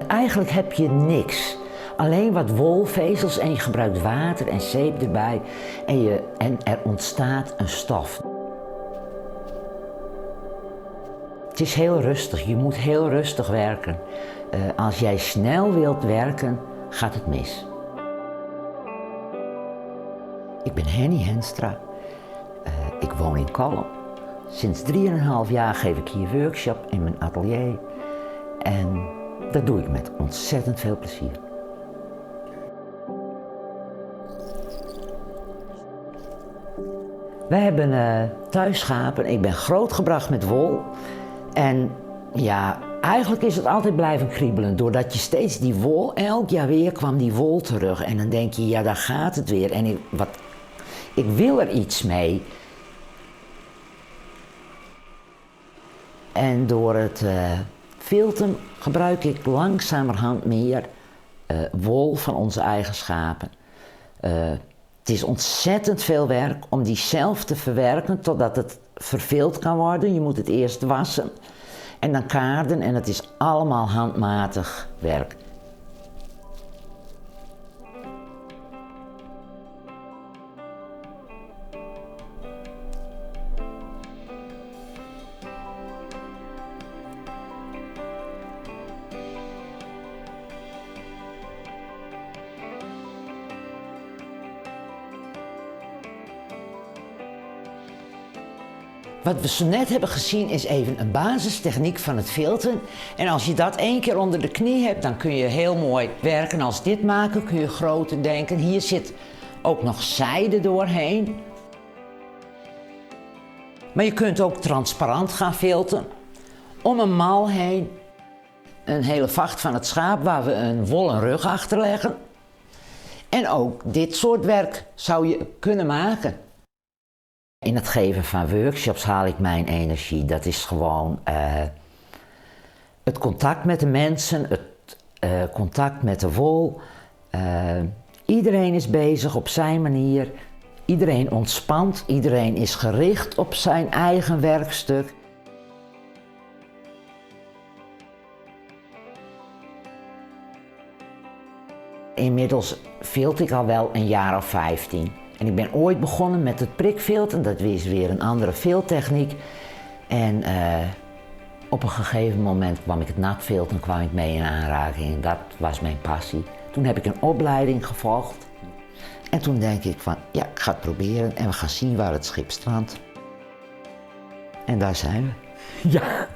Eigenlijk heb je niks. Alleen wat wolvezels en je gebruikt water en zeep erbij en er ontstaat een stof. Het is heel rustig, je moet heel rustig werken. Als jij snel wilt werken, gaat het mis. Ik ben Henny Henstra. Ik woon in Kalm. Sinds 3,5 jaar geef ik hier workshop in mijn atelier. En dat doe ik met ontzettend veel plezier. Wij hebben thuis schapen. Ik ben grootgebracht met wol. En ja, eigenlijk is het altijd blijven kriebelen. Doordat je steeds die wol, elk jaar weer kwam die wol terug. En dan denk je, ja, daar gaat het weer. En ik wil er iets mee. En door het filten gebruik ik langzamerhand meer wol van onze eigen schapen. Het is ontzettend veel werk om die zelf te verwerken totdat het vervild kan worden. Je moet het eerst wassen en dan kaarden en het is allemaal handmatig werk. Wat we zo net hebben gezien is even een basistechniek van het filten. En als je dat 1 keer onder de knie hebt, dan kun je heel mooi werken als dit maken. Kun je groter denken. Hier zit ook nog zijde doorheen. Maar je kunt ook transparant gaan filten. Om een mal heen een hele vacht van het schaap waar we een wollen rug achter leggen. En ook dit soort werk zou je kunnen maken. In het geven van workshops haal ik mijn energie. Dat is gewoon het contact met de mensen, het contact met de wol. Iedereen is bezig op zijn manier. Iedereen ontspant, iedereen is gericht op zijn eigen werkstuk. Inmiddels filt ik al wel een jaar of 15. En ik ben ooit begonnen met het prikfilten, dat is weer een andere filttechniek. En op een gegeven moment kwam ik het natfilten, kwam ik mee in aanraking. Dat was mijn passie. Toen heb ik een opleiding gevolgd. En toen denk ik van, ja, ik ga het proberen en we gaan zien waar het schip strandt. En daar zijn we. Ja.